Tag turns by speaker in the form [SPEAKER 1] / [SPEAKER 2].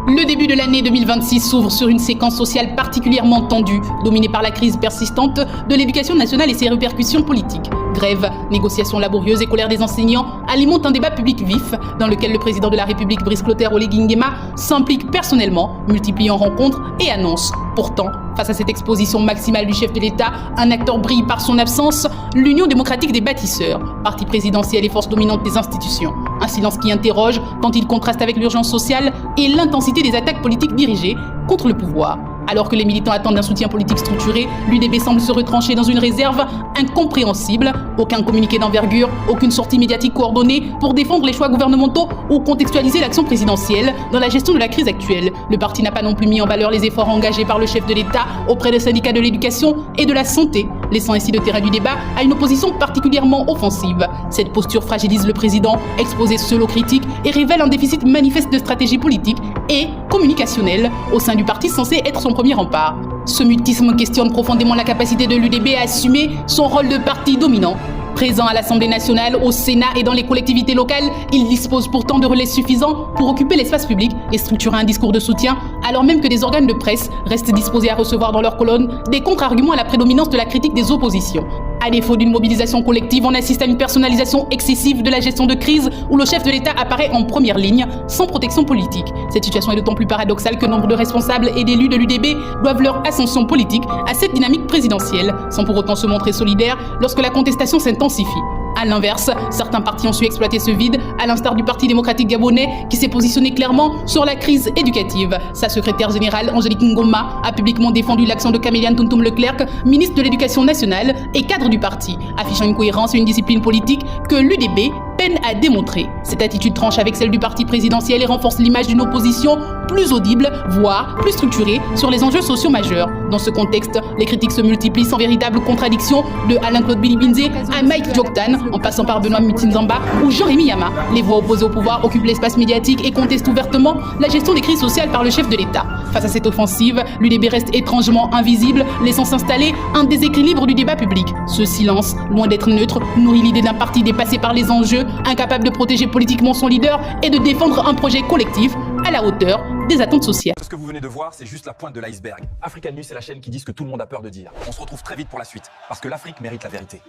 [SPEAKER 1] Le début de l'année 2026 s'ouvre sur une séquence sociale particulièrement tendue, dominée par la crise persistante de l'éducation nationale et ses répercussions politiques. Grève, négociations laborieuses et colère des enseignants alimentent un débat public vif dans lequel le président de la République, Brice Clotaire Oligui Nguema, s'implique personnellement, multipliant rencontres et annonces. Pourtant, face à cette exposition maximale du chef de l'État, un acteur brille par son absence, l'Union démocratique des bâtisseurs, parti présidentiel et force dominante des institutions. Un silence qui interroge tant il contraste avec l'urgence sociale et l'intensité des attaques politiques dirigées contre le pouvoir. Alors que les militants attendent un soutien politique structuré, l'UDB semble se retrancher dans une réserve incompréhensible. Aucun communiqué d'envergure, aucune sortie médiatique coordonnée pour défendre les choix gouvernementaux ou contextualiser l'action présidentielle dans la gestion de la crise actuelle. Le parti n'a pas non plus mis en valeur les efforts engagés par le chef de l'État auprès des syndicats de l'éducation et de la santé, laissant ainsi le terrain du débat à une opposition particulièrement offensive. Cette posture fragilise le président, exposé seul aux critiques, et révèle un déficit manifeste de stratégie politique et communicationnelle au sein du parti censé être son premier rempart. Ce mutisme questionne profondément la capacité de l'UDB à assumer son rôle de parti dominant. Présent à l'Assemblée nationale, au Sénat et dans les collectivités locales, il dispose pourtant de relais suffisants pour occuper l'espace public et structurer un discours de soutien, alors même que des organes de presse restent disposés à recevoir dans leurs colonnes des contre-arguments à la prédominance de la critique des oppositions. À défaut d'une mobilisation collective, on assiste à une personnalisation excessive de la gestion de crise où le chef de l'État apparaît en première ligne, sans protection politique. Cette situation est d'autant plus paradoxale que nombre de responsables et d'élus de l'UDB doivent leur ascension politique à cette dynamique présidentielle, sans pour autant se montrer solidaires lorsque la contestation s'intensifie. A l'inverse, certains partis ont su exploiter ce vide, à l'instar du Parti démocratique gabonais qui s'est positionné clairement sur la crise éducative. Sa secrétaire générale, Angélique Ngoma, a publiquement défendu l'action de Caméliane Tountoum Leclerc, ministre de l'Éducation nationale et cadre du parti, affichant une cohérence et une discipline politique que l'UDB peine à démontrer. Cette attitude tranche avec celle du parti présidentiel et renforce l'image d'une opposition plus audible, voire plus structurée sur les enjeux sociaux majeurs. Dans ce contexte, les critiques se multiplient sans véritable contradiction, de Alain-Claude Bilibinze à Mike Dioktan, en passant par Benoît Mutinzamba ou Jean-Rémy Yama. Les voix opposées au pouvoir occupent l'espace médiatique et contestent ouvertement la gestion des crises sociales par le chef de l'État. Face à cette offensive, l'UDB reste étrangement invisible, laissant s'installer un déséquilibre du débat public. Ce silence, loin d'être neutre, nourrit l'idée d'un parti dépassé par les enjeux, incapable de protéger politiquement son leader et de défendre un projet collectif à la hauteur des attentes sociales.
[SPEAKER 2] Ce que vous venez de voir, c'est juste la pointe de l'iceberg. African News, c'est la chaîne qui dit ce que tout le monde a peur de dire. On se retrouve très vite pour la suite, parce que l'Afrique mérite la vérité.